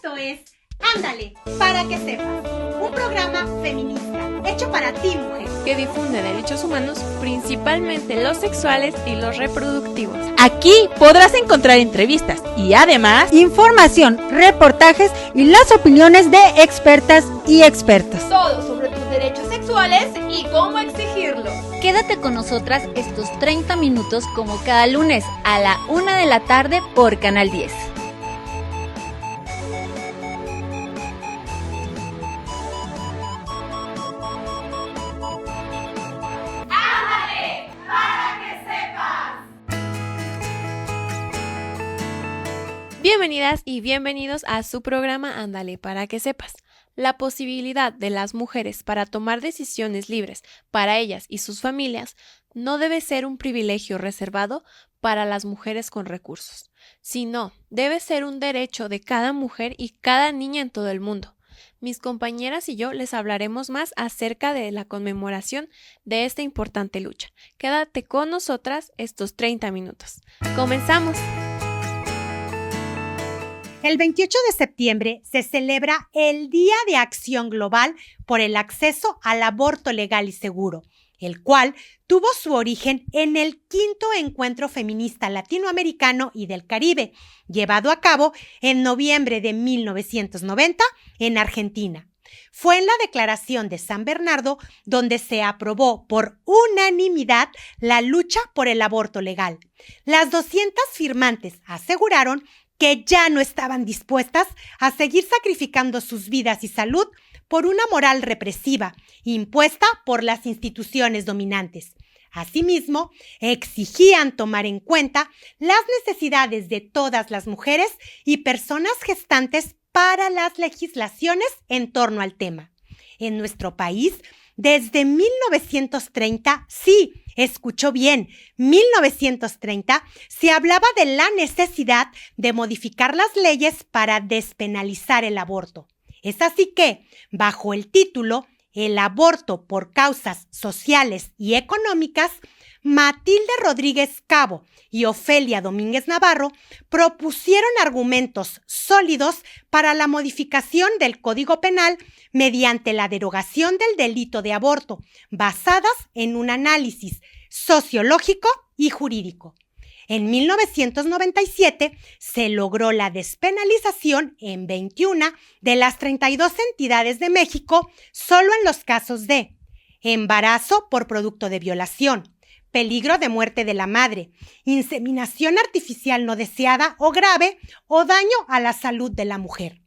Esto es Ándale, para que sepas, un programa feminista hecho para ti, mujer, que difunde derechos humanos, principalmente los sexuales y los reproductivos. Aquí podrás encontrar entrevistas y además información, reportajes y las opiniones de expertas y expertos. Todo sobre tus derechos sexuales y cómo exigirlos. Quédate con nosotras estos 30 minutos como cada lunes a la 1 de la tarde por Canal 10. Bienvenidas y bienvenidos a su programa Ándale para que sepas. La posibilidad de las mujeres para tomar decisiones libres para ellas y sus familias no debe ser un privilegio reservado para las mujeres con recursos, sino debe ser un derecho de cada mujer y cada niña en todo el mundo. Mis compañeras y yo les hablaremos más acerca de la conmemoración de esta importante lucha. Quédate con nosotras estos 30 minutos. ¡Comenzamos! El 28 de septiembre se celebra el Día de Acción Global por el Acceso al Aborto Legal y Seguro, el cual tuvo su origen en el 5º Encuentro Feminista Latinoamericano y del Caribe, llevado a cabo en noviembre de 1990 en Argentina. Fue en la Declaración de San Bernardo donde se aprobó por unanimidad la lucha por el aborto legal. Las 200 firmantes aseguraron que ya no estaban dispuestas a seguir sacrificando sus vidas y salud por una moral represiva impuesta por las instituciones dominantes. Asimismo, exigían tomar en cuenta las necesidades de todas las mujeres y personas gestantes para las legislaciones en torno al tema. En nuestro país, desde 1930, sí, escuchó bien, 1930, se hablaba de la necesidad de modificar las leyes para despenalizar el aborto. Es así que, bajo el título El aborto por causas sociales y económicas, Matilde Rodríguez Cabo y Ofelia Domínguez Navarro propusieron argumentos sólidos para la modificación del Código Penal mediante la derogación del delito de aborto, basadas en un análisis sociológico y jurídico. En 1997 se logró la despenalización en 21 de las 32 entidades de México solo en los casos de embarazo por producto de violación, peligro de muerte de la madre, inseminación artificial no deseada o grave o daño a la salud de la mujer.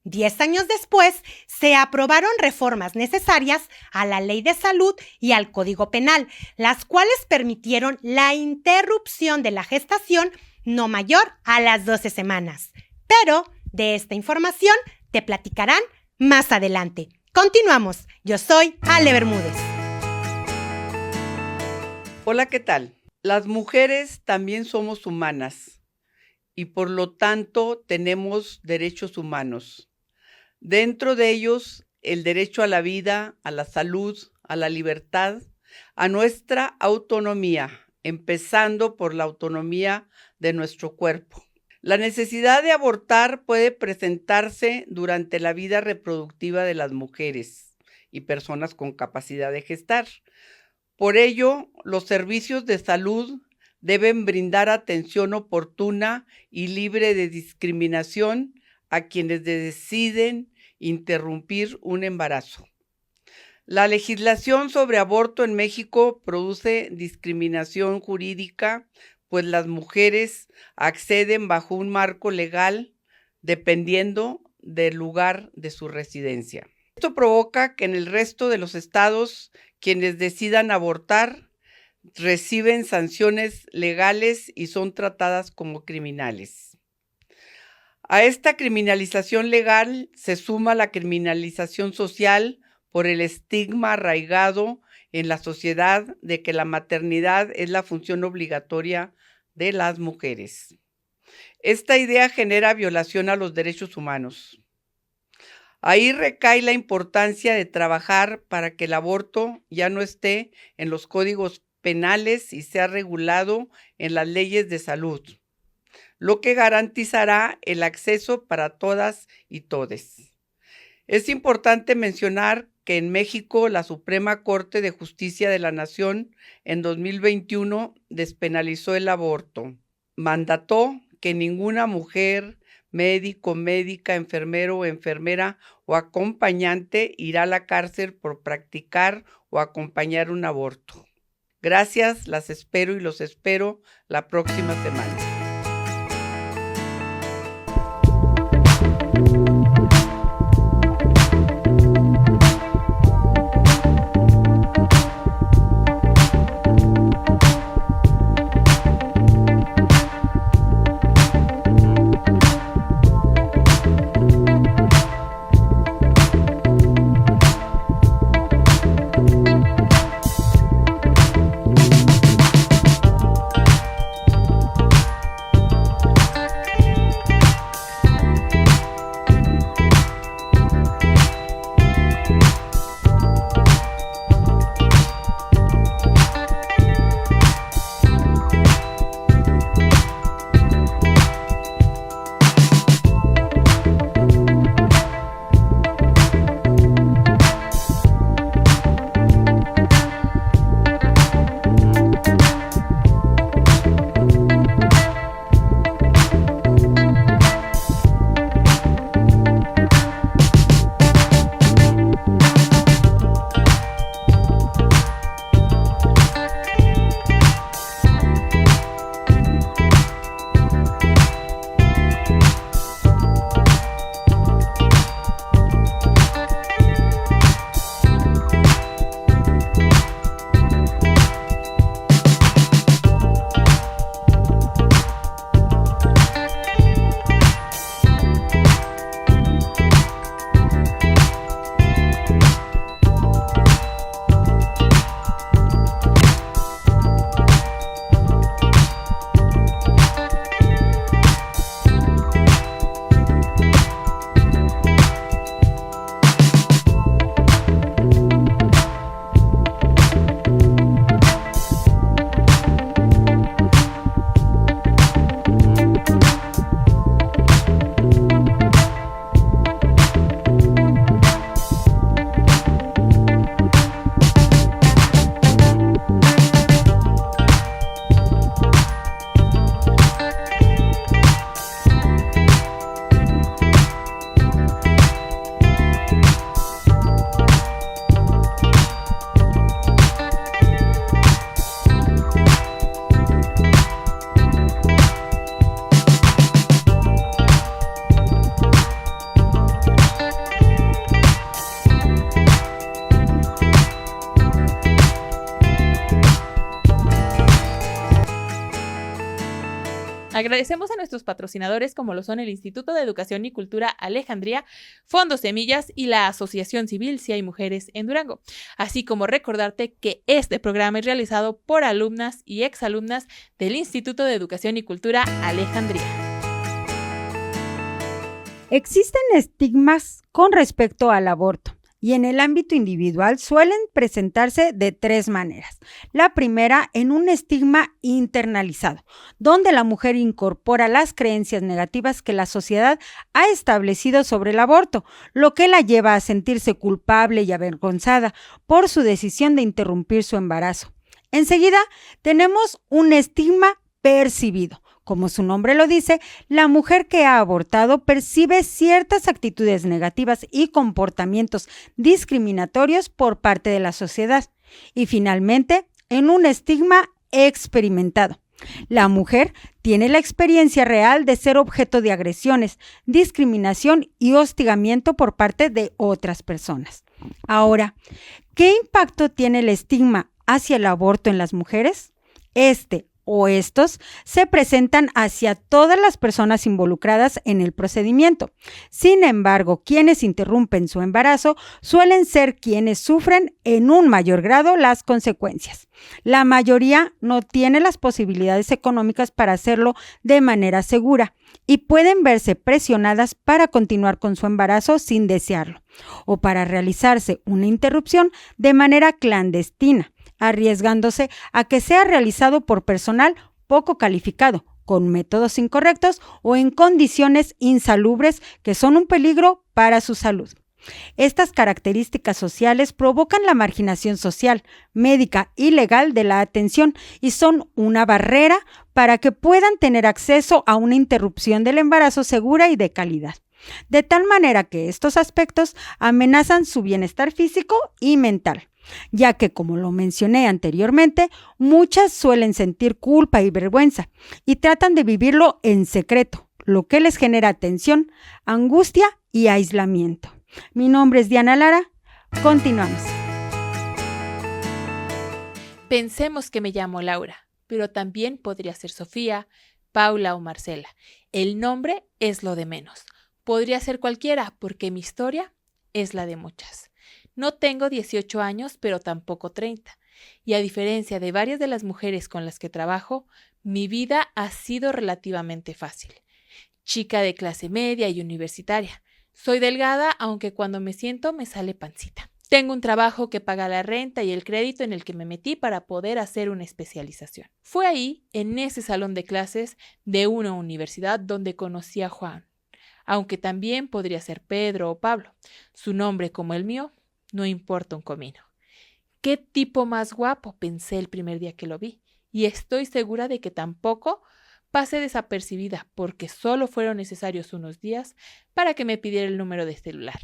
10 años después, se aprobaron reformas necesarias a la Ley de Salud y al Código Penal, las cuales permitieron la interrupción de la gestación no mayor a las 12 semanas. Pero de esta información te platicarán más adelante. Continuamos. Yo soy Ale Bermúdez. Hola, ¿qué tal? Las mujeres también somos humanas y por lo tanto tenemos derechos humanos. Dentro de ellos, el derecho a la vida, a la salud, a la libertad, a nuestra autonomía, empezando por la autonomía de nuestro cuerpo. La necesidad de abortar puede presentarse durante la vida reproductiva de las mujeres y personas con capacidad de gestar. Por ello, los servicios de salud deben brindar atención oportuna y libre de discriminación a quienes deciden interrumpir un embarazo. La legislación sobre aborto en México produce discriminación jurídica, pues las mujeres acceden bajo un marco legal dependiendo del lugar de su residencia. Esto provoca que en el resto de los estados quienes decidan abortar reciben sanciones legales y son tratadas como criminales. A esta criminalización legal se suma la criminalización social por el estigma arraigado en la sociedad de que la maternidad es la función obligatoria de las mujeres. Esta idea genera violación a los derechos humanos. Ahí recae la importancia de trabajar para que el aborto ya no esté en los códigos penales y sea regulado en las leyes de salud. lo que garantizará el acceso para todas y todes. Es importante mencionar que en México la Suprema Corte de Justicia de la Nación en 2021 despenalizó el aborto. Mandató que ninguna mujer, médico, médica, enfermero o enfermera o acompañante irá a la cárcel por practicar o acompañar un aborto. Gracias, las espero y los espero la próxima semana. Agradecemos a nuestros patrocinadores como lo son el Instituto de Educación y Cultura Alejandría, Fondos Semillas y la Asociación Civil Si Hay Mujeres en Durango, así como recordarte que este programa es realizado por alumnas y exalumnas del Instituto de Educación y Cultura Alejandría. Existen estigmas con respecto al aborto y en el ámbito individual suelen presentarse de tres maneras. La primera, en un estigma internalizado, donde la mujer incorpora las creencias negativas que la sociedad ha establecido sobre el aborto, lo que la lleva a sentirse culpable y avergonzada por su decisión de interrumpir su embarazo. Enseguida, tenemos un estigma percibido. Como su nombre lo dice, la mujer que ha abortado percibe ciertas actitudes negativas y comportamientos discriminatorios por parte de la sociedad. Y finalmente, en un estigma experimentado. La mujer tiene la experiencia real de ser objeto de agresiones, discriminación y hostigamiento por parte de otras personas. Ahora, ¿qué impacto tiene el estigma hacia el aborto en las mujeres? Estos se presentan hacia todas las personas involucradas en el procedimiento. Sin embargo, quienes interrumpen su embarazo suelen ser quienes sufren en un mayor grado las consecuencias. La mayoría no tiene las posibilidades económicas para hacerlo de manera segura y pueden verse presionadas para continuar con su embarazo sin desearlo o para realizarse una interrupción de manera clandestina, arriesgándose a que sea realizado por personal poco calificado con métodos incorrectos o en condiciones insalubres que son un peligro para su salud. Estas características sociales provocan la marginación social, médica y legal de la atención y son una barrera para que puedan tener acceso a una interrupción del embarazo segura y de calidad. De tal manera que estos aspectos amenazan su bienestar físico y mental, ya que, como lo mencioné anteriormente, muchas suelen sentir culpa y vergüenza y tratan de vivirlo en secreto, lo que les genera tensión, angustia y aislamiento. Mi nombre es Diana Lara. Continuamos. Pensemos que me llamo Laura, pero también podría ser Sofía, Paula o Marcela. El nombre es lo de menos. Podría ser cualquiera porque mi historia es la de muchas. No tengo 18 años, pero tampoco 30. Y a diferencia de varias de las mujeres con las que trabajo, mi vida ha sido relativamente fácil. Chica de clase media y universitaria. Soy delgada, aunque cuando me siento me sale pancita. Tengo un trabajo que paga la renta y el crédito en el que me metí para poder hacer una especialización. Fue ahí, en ese salón de clases de una universidad, donde conocí a Juan. Aunque también podría ser Pedro o Pablo. Su nombre, como el mío, no importa un comino. ¡Qué tipo más guapo!, pensé el primer día que lo vi. Y estoy segura de que tampoco pasé desapercibida, porque solo fueron necesarios unos días para que me pidiera el número de celular.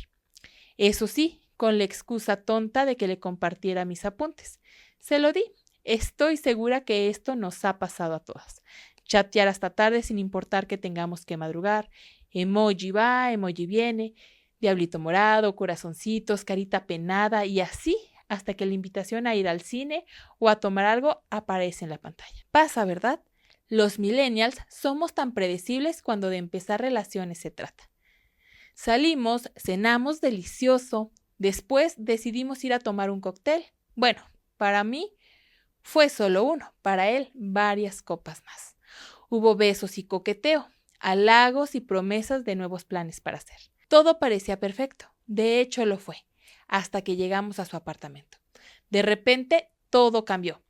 Eso sí, con la excusa tonta de que le compartiera mis apuntes. Se lo di. Estoy segura que esto nos ha pasado a todas. Chatear hasta tarde sin importar que tengamos que madrugar. Emoji va, emoji viene, diablito morado, corazoncitos, carita penada y así hasta que la invitación a ir al cine o a tomar algo aparece en la pantalla. Pasa, ¿verdad? Los millennials somos tan predecibles cuando de empezar relaciones se trata. Salimos, cenamos delicioso, después decidimos ir a tomar un cóctel. Bueno, para mí fue solo uno, para él varias copas más. Hubo besos y coqueteo, halagos y promesas de nuevos planes para hacer. Todo parecía perfecto, de hecho lo fue, hasta que llegamos a su apartamento. De repente todo cambió.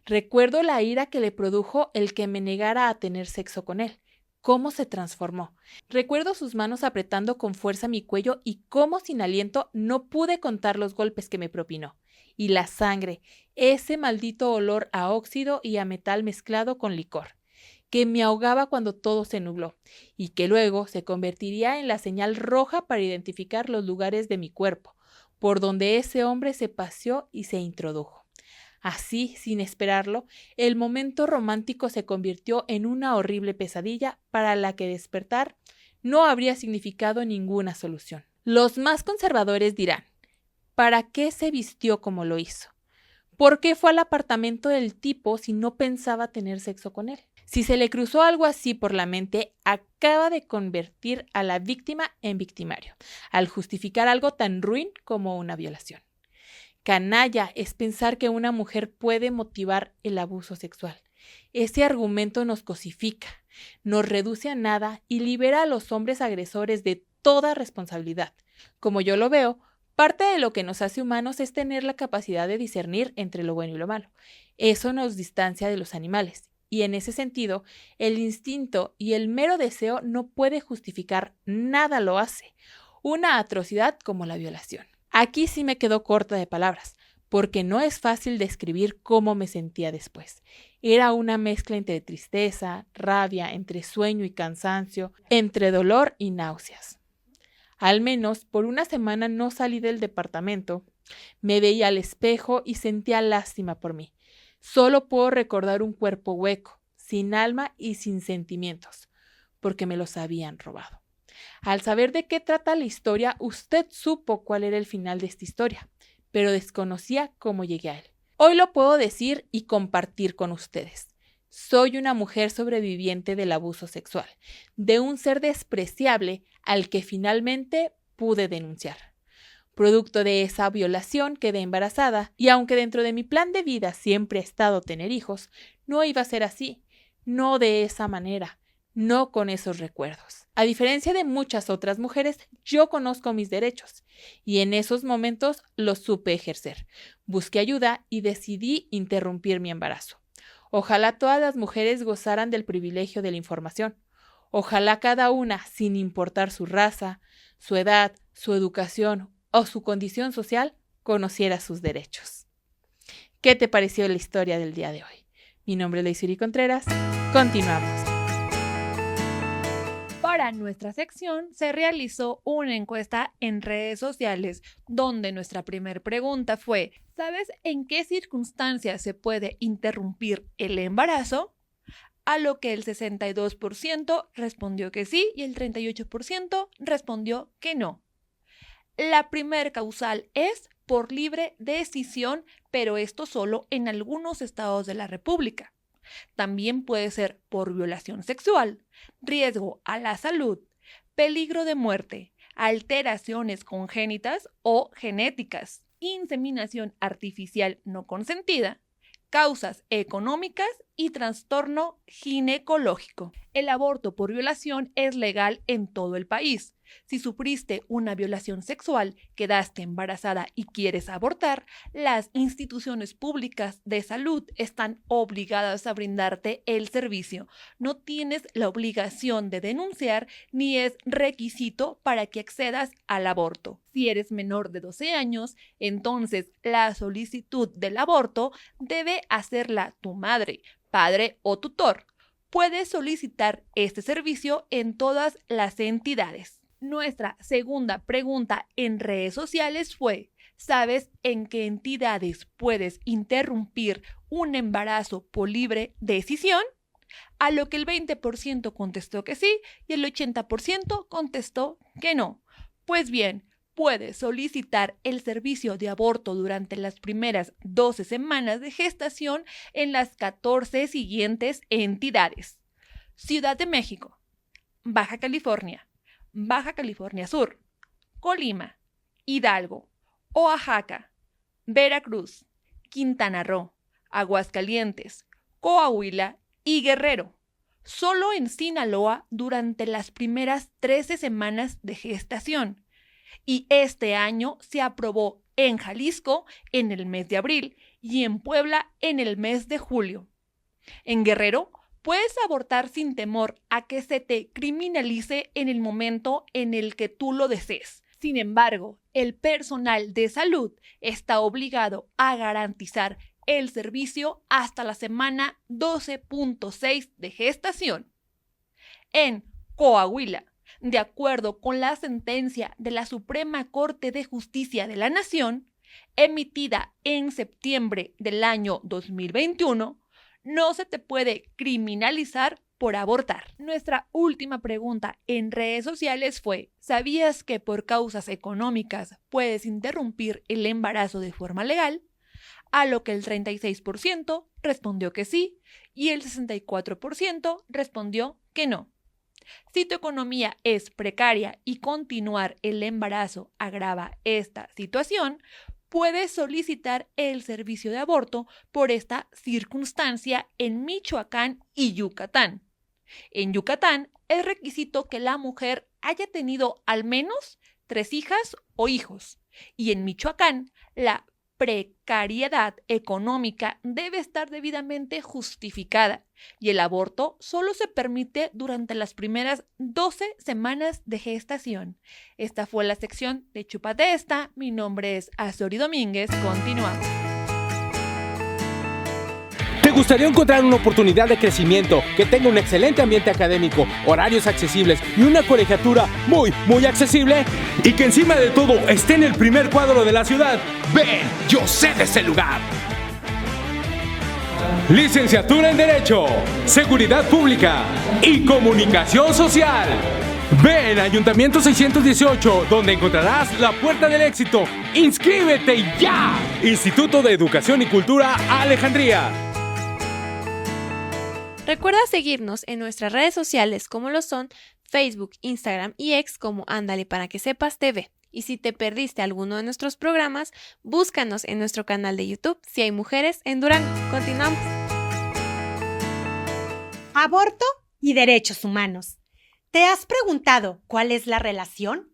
Recuerdo la ira que le produjo el que me negara a tener sexo con él. Cómo se transformó. Recuerdo sus manos apretando con fuerza mi cuello y cómo sin aliento no pude contar los golpes que me propinó. Y la sangre, ese maldito olor a óxido y a metal mezclado con licor, que me ahogaba cuando todo se nubló, y que luego se convertiría en la señal roja para identificar los lugares de mi cuerpo, por donde ese hombre se paseó y se introdujo. Así, sin esperarlo, el momento romántico se convirtió en una horrible pesadilla para la que despertar no habría significado ninguna solución. Los más conservadores dirán, ¿para qué se vistió como lo hizo? ¿Por qué fue al apartamento del tipo si no pensaba tener sexo con él? Si se le cruzó algo así por la mente, acaba de convertir a la víctima en victimario, al justificar algo tan ruin como una violación. Canalla es pensar que una mujer puede motivar el abuso sexual. Ese argumento nos cosifica, nos reduce a nada y libera a los hombres agresores de toda responsabilidad. Como yo lo veo, parte de lo que nos hace humanos es tener la capacidad de discernir entre lo bueno y lo malo. Eso nos distancia de los animales. Y en ese sentido, el instinto y el mero deseo no puede justificar, nada lo hace, una atrocidad como la violación. Aquí sí me quedo corta de palabras, porque no es fácil describir cómo me sentía después. Era una mezcla entre tristeza, rabia, entre sueño y cansancio, entre dolor y náuseas. Al menos por una semana no salí del departamento, me veía al espejo y sentía lástima por mí. Solo puedo recordar un cuerpo hueco, sin alma y sin sentimientos, porque me los habían robado. Al saber de qué trata la historia, usted supo cuál era el final de esta historia, pero desconocía cómo llegué a él. Hoy lo puedo decir y compartir con ustedes. Soy una mujer sobreviviente del abuso sexual, de un ser despreciable al que finalmente pude denunciar. Producto de esa violación quedé embarazada y aunque dentro de mi plan de vida siempre ha estado tener hijos, no iba a ser así, no de esa manera, no con esos recuerdos. A diferencia de muchas otras mujeres, yo conozco mis derechos y en esos momentos los supe ejercer. Busqué ayuda y decidí interrumpir mi embarazo. Ojalá todas las mujeres gozaran del privilegio de la información. Ojalá cada una, sin importar su raza, su edad, su educación o su condición social, conociera sus derechos. ¿Qué te pareció la historia del día de hoy? Mi nombre es Leisuri Contreras. Continuamos. Para nuestra sección se realizó una encuesta en redes sociales donde nuestra primera pregunta fue: ¿sabes en qué circunstancias se puede interrumpir el embarazo? A lo que el 62% respondió que sí y el 38% respondió que no. La primer causal es por libre decisión, pero esto solo en algunos estados de la República. También puede ser por violación sexual, riesgo a la salud, peligro de muerte, alteraciones congénitas o genéticas, inseminación artificial no consentida, causas económicas y trastorno ginecológico. El aborto por violación es legal en todo el país. Si sufriste una violación sexual, quedaste embarazada y quieres abortar, las instituciones públicas de salud están obligadas a brindarte el servicio. No tienes la obligación de denunciar ni es requisito para que accedas al aborto. Si eres menor de 12 años, entonces la solicitud del aborto debe hacerla tu madre, padre o tutor. Puedes solicitar este servicio en todas las entidades. Nuestra segunda pregunta en redes sociales fue: ¿sabes en qué entidades puedes interrumpir un embarazo por libre decisión? A lo que el 20% contestó que sí y el 80% contestó que no. Pues bien, puedes solicitar el servicio de aborto durante las primeras 12 semanas de gestación en las 14 siguientes entidades: Ciudad de México, Baja California, Baja California Sur, Colima, Hidalgo, Oaxaca, Veracruz, Quintana Roo, Aguascalientes, Coahuila y Guerrero. Solo en Sinaloa durante las primeras 13 semanas de gestación. Y este año se aprobó en Jalisco en el mes de abril y en Puebla en el mes de julio. En Guerrero puedes abortar sin temor a que se te criminalice en el momento en el que tú lo desees. Sin embargo, el personal de salud está obligado a garantizar el servicio hasta la semana 12.6 de gestación. En Coahuila, de acuerdo con la sentencia de la Suprema Corte de Justicia de la Nación, emitida en septiembre del año 2021, no se te puede criminalizar por abortar. Nuestra última pregunta en redes sociales fue: ¿sabías que por causas económicas puedes interrumpir el embarazo de forma legal? A lo que el 36% respondió que sí y el 64% respondió que no. Si tu economía es precaria y continuar el embarazo agrava esta situación, puedes solicitar el servicio de aborto por esta circunstancia en Michoacán y Yucatán. En Yucatán es requisito que la mujer haya tenido al menos 3 hijas o hijos, y en Michoacán la precariedad económica debe estar debidamente justificada y el aborto solo se permite durante las primeras 12 semanas de gestación. Esta fue la sección de Chúpate Esta. Mi nombre es Azori Domínguez. Continuamos. ¿Te gustaría encontrar una oportunidad de crecimiento que tenga un excelente ambiente académico, horarios accesibles y una colegiatura muy accesible? Y que encima de todo esté en el primer cuadro de la ciudad. ¡Ven! ¡Yo sé de ese lugar! Licenciatura en Derecho, Seguridad Pública y Comunicación Social. Ven a Ayuntamiento 618, donde encontrarás la puerta del éxito. ¡Inscríbete ya! Instituto de Educación y Cultura Alejandría. Recuerda seguirnos en nuestras redes sociales como lo son Facebook, Instagram y X como Ándale para que sepas TV. Y si te perdiste alguno de nuestros programas, búscanos en nuestro canal de YouTube Si hay mujeres en Durango. Continuamos. Aborto y derechos humanos. ¿Te has preguntado cuál es la relación?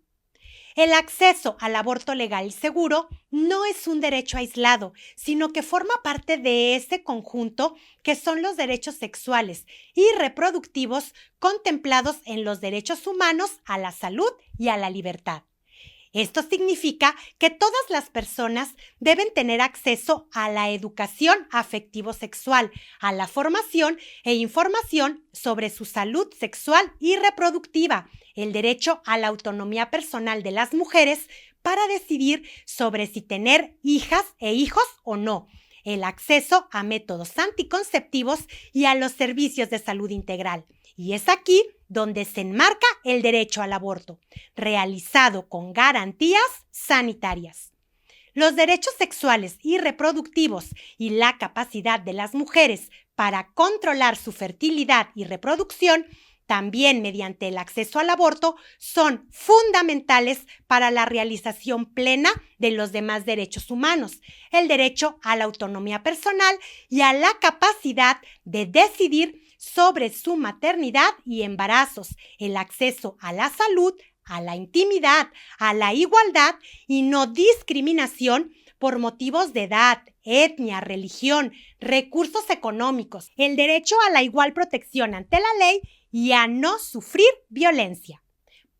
El acceso al aborto legal y seguro no es un derecho aislado, sino que forma parte de ese conjunto que son los derechos sexuales y reproductivos contemplados en los derechos humanos a la salud y a la libertad. Esto significa que todas las personas deben tener acceso a la educación afectivo-sexual, a la formación e información sobre su salud sexual y reproductiva, el derecho a la autonomía personal de las mujeres para decidir sobre si tener hijas e hijos o no, el acceso a métodos anticonceptivos y a los servicios de salud integral. Y es aquí donde se enmarca el derecho al aborto, realizado con garantías sanitarias. Los derechos sexuales y reproductivos y la capacidad de las mujeres para controlar su fertilidad y reproducción, también mediante el acceso al aborto, son fundamentales para la realización plena de los demás derechos humanos, el derecho a la autonomía personal y a la capacidad de decidir sobre su maternidad y embarazos, el acceso a la salud, a la intimidad, a la igualdad y no discriminación por motivos de edad, etnia, religión, recursos económicos, el derecho a la igual protección ante la ley y a no sufrir violencia.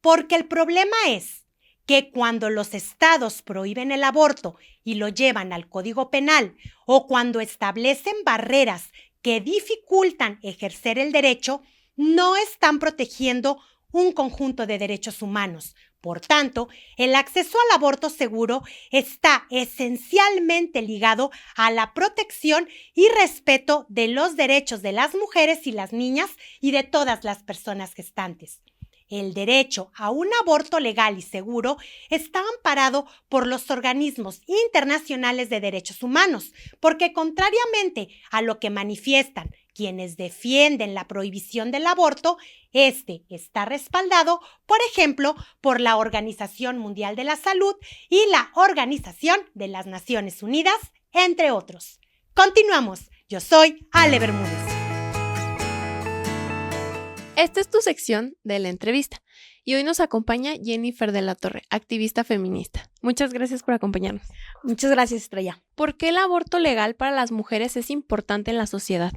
Porque el problema es que cuando los estados prohíben el aborto y lo llevan al Código Penal o cuando establecen barreras que dificultan ejercer el derecho, no están protegiendo un conjunto de derechos humanos. Por tanto, el acceso al aborto seguro está esencialmente ligado a la protección y respeto de los derechos de las mujeres y las niñas y de todas las personas gestantes. El derecho a un aborto legal y seguro está amparado por los organismos internacionales de derechos humanos, porque contrariamente a lo que manifiestan quienes defienden la prohibición del aborto, este está respaldado, por ejemplo, por la Organización Mundial de la Salud y la Organización de las Naciones Unidas, entre otros. Continuamos. Yo soy Ale Bermúdez. Esta es tu sección de la entrevista y hoy nos acompaña Jennifer de la Torre, activista feminista. Muchas gracias por acompañarnos. Muchas gracias, Estrella. ¿Por qué el aborto legal para las mujeres es importante en la sociedad?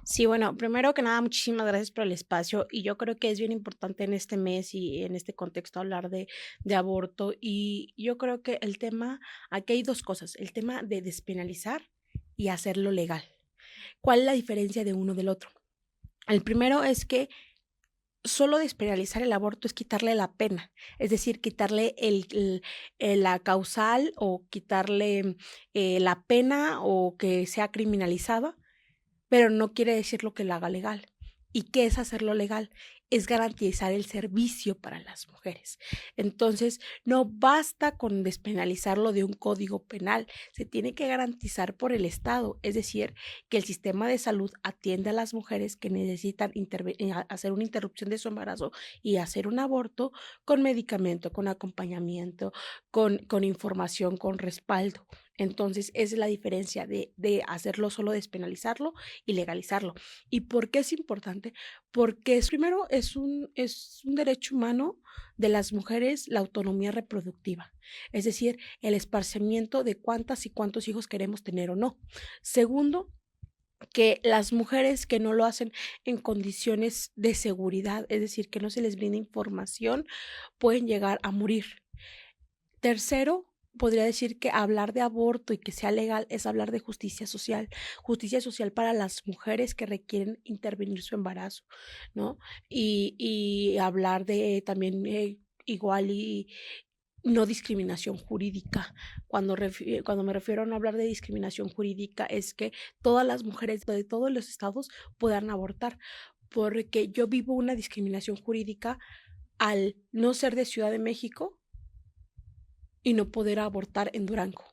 Sí, bueno, primero que nada, muchísimas gracias por el espacio y yo creo que es bien importante en este mes y en este contexto hablar de aborto y yo creo que el tema, aquí hay dos cosas, el tema de despenalizar y hacerlo legal. ¿Cuál es la diferencia de uno del otro? El primero es que solo despenalizar el aborto es quitarle la pena, es decir, quitarle la causal o quitarle la pena o que sea criminalizada, pero no quiere decir lo que lo haga legal. ¿Y qué es hacerlo legal? Es garantizar el servicio para las mujeres. Entonces, no basta con despenalizarlo de un código penal, se tiene que garantizar por el Estado, es decir, que el sistema de salud atienda a las mujeres que necesitan hacer una interrupción de su embarazo y hacer un aborto con medicamento, con acompañamiento, con información, con respaldo. Entonces, esa es la diferencia de hacerlo solo despenalizarlo y legalizarlo. ¿Y por qué es importante? Porque primero es un derecho humano de las mujeres la autonomía reproductiva, es decir, el esparcimiento de cuántas y cuántos hijos queremos tener o no. Segundo, que las mujeres que no lo hacen en condiciones de seguridad, es decir, que no se les brinda información, pueden llegar a morir. Tercero, podría decir que hablar de aborto y que sea legal es hablar de justicia social para las mujeres que requieren intervenir su embarazo, ¿no? Y hablar de también igual y no discriminación jurídica. Cuando me refiero a no hablar de discriminación jurídica es que todas las mujeres de todos los estados puedan abortar, porque yo vivo una discriminación jurídica al no ser de Ciudad de México y no poder abortar en Durango.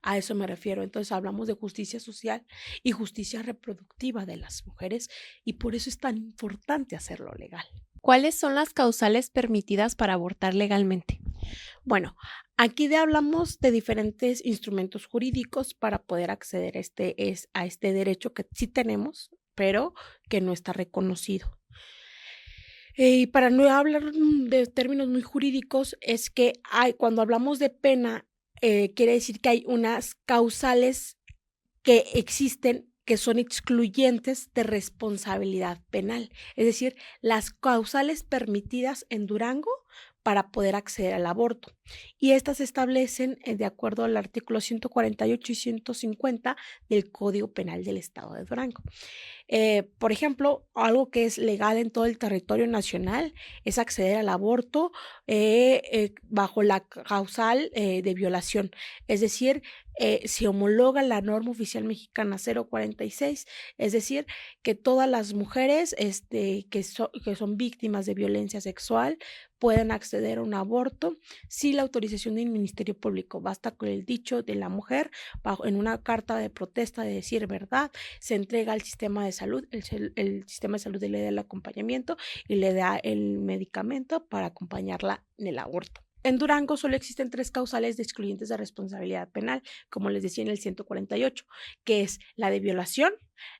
A eso me refiero. Entonces hablamos de justicia social y justicia reproductiva de las mujeres y por eso es tan importante hacerlo legal. ¿Cuáles son las causales permitidas para abortar legalmente? Bueno, aquí hablamos de diferentes instrumentos jurídicos para poder acceder a este derecho que sí tenemos, pero que no está reconocido. Y para no hablar de términos muy jurídicos, es que cuando hablamos de pena, quiere decir que hay unas causales que existen que son excluyentes de responsabilidad penal. Es decir, las causales permitidas en Durango para poder acceder al aborto. Y estas se establecen de acuerdo al artículo 148 y 150 del Código Penal del Estado de Durango. Por ejemplo, algo que es legal en todo el territorio nacional es acceder al aborto bajo la causal de violación. Es decir, se homologa la norma oficial mexicana 046, es decir, que todas las mujeres que son víctimas de violencia sexual pueden acceder a un aborto sin la autorización del Ministerio Público. Basta con el dicho de la mujer en una carta de protesta de decir verdad, se entrega al sistema de salud, el sistema de salud le da el acompañamiento y le da el medicamento para acompañarla en el aborto. En Durango solo existen 3 causales de excluyentes de responsabilidad penal, como les decía en el 148, que es la de violación,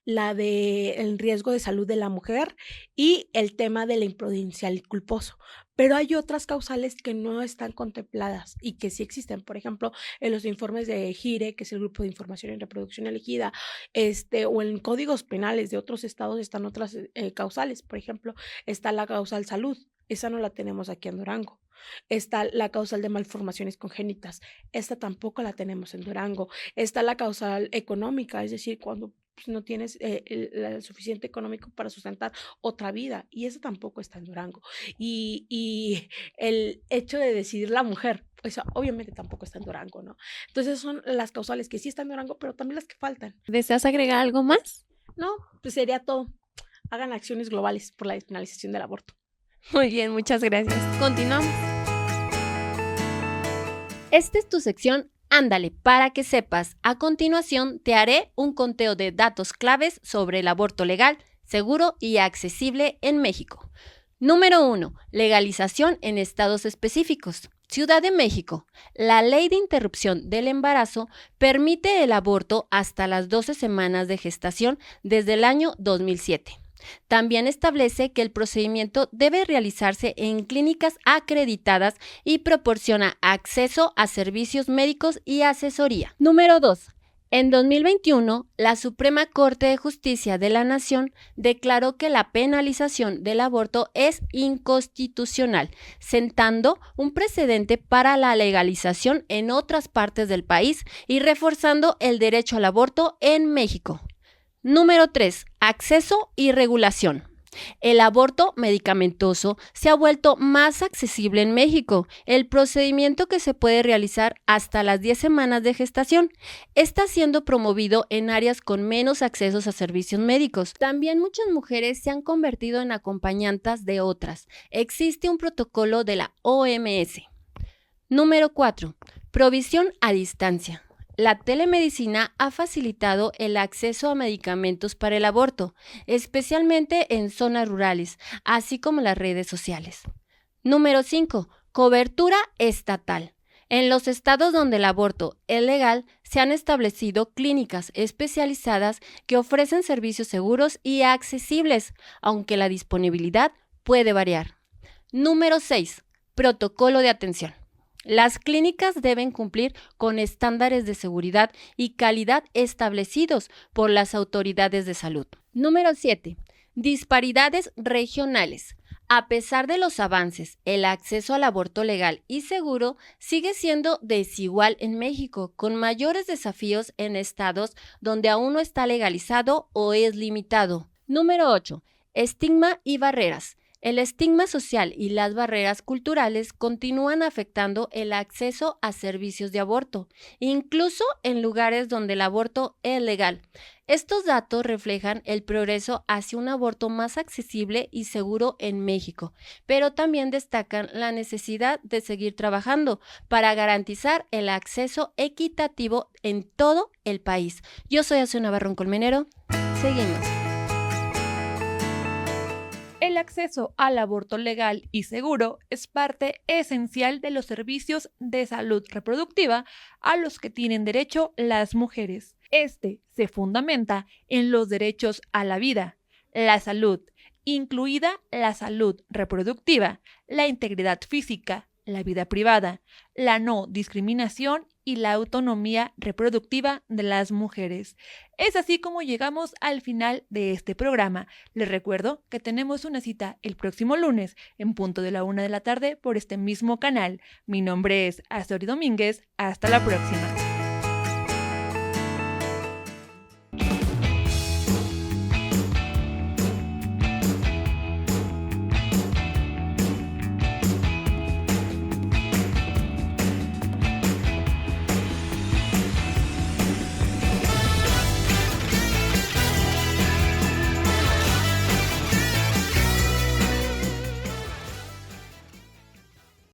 la de el riesgo de salud de la mujer y el tema de la imprudencial y culposo. Pero hay otras causales que no están contempladas y que sí existen. Por ejemplo, en los informes de GIRE, que es el Grupo de Información en Reproducción Elegida, o en códigos penales de otros estados están otras causales. Por ejemplo, está la causal salud. Esa no la tenemos aquí en Durango. Está la causal de malformaciones congénitas. Esta tampoco la tenemos en Durango. Está la causal económica, es decir, cuando no tienes el suficiente económico para sustentar otra vida, y eso tampoco está en Durango. Y el hecho de decidir la mujer, pues obviamente tampoco está en Durango, ¿no? Entonces son las causales que sí están en Durango, pero también las que faltan. ¿Deseas agregar algo más? No, pues sería todo. Hagan acciones globales por la despenalización del aborto. Muy bien, muchas gracias. Continuamos. Esta es tu sección Ándale, para que sepas. A continuación te haré un conteo de datos claves sobre el aborto legal, seguro y accesible en México. Número 1. Legalización en estados específicos. Ciudad de México. La Ley de Interrupción del Embarazo permite el aborto hasta las 12 semanas de gestación desde el año 2007. También establece que el procedimiento debe realizarse en clínicas acreditadas y proporciona acceso a servicios médicos y asesoría. Número 2. En 2021, la Suprema Corte de Justicia de la Nación declaró que la penalización del aborto es inconstitucional, sentando un precedente para la legalización en otras partes del país y reforzando el derecho al aborto en México. Número 3. Acceso y regulación. El aborto medicamentoso se ha vuelto más accesible en México. El procedimiento que se puede realizar hasta las 10 semanas de gestación está siendo promovido en áreas con menos accesos a servicios médicos. También muchas mujeres se han convertido en acompañantes de otras. Existe un protocolo de la OMS. Número 4. Provisión a distancia. La telemedicina ha facilitado el acceso a medicamentos para el aborto, especialmente en zonas rurales, así como las redes sociales. Número 5. Cobertura estatal. En los estados donde el aborto es legal, se han establecido clínicas especializadas que ofrecen servicios seguros y accesibles, aunque la disponibilidad puede variar. Número 6. Protocolo de atención. Las clínicas deben cumplir con estándares de seguridad y calidad establecidos por las autoridades de salud. Número 7. Disparidades regionales. A pesar de los avances, el acceso al aborto legal y seguro sigue siendo desigual en México, con mayores desafíos en estados donde aún no está legalizado o es limitado. Número 8. Estigma y barreras. El estigma social y las barreras culturales continúan afectando el acceso a servicios de aborto, incluso en lugares donde el aborto es legal. Estos datos reflejan el progreso hacia un aborto más accesible y seguro en México, pero también destacan la necesidad de seguir trabajando para garantizar el acceso equitativo en todo el país. Yo soy Azucena Barrón Colmenero. Seguimos. El acceso al aborto legal y seguro es parte esencial de los servicios de salud reproductiva a los que tienen derecho las mujeres. Este se fundamenta en los derechos a la vida, la salud incluida la salud reproductiva, la integridad física, la vida privada, la no discriminación y la autonomía reproductiva de las mujeres. Es así como llegamos al final de este programa. Les recuerdo que tenemos una cita el próximo lunes en punto de la 1 de la tarde por este mismo canal. Mi nombre es Azori Domínguez. Hasta la próxima.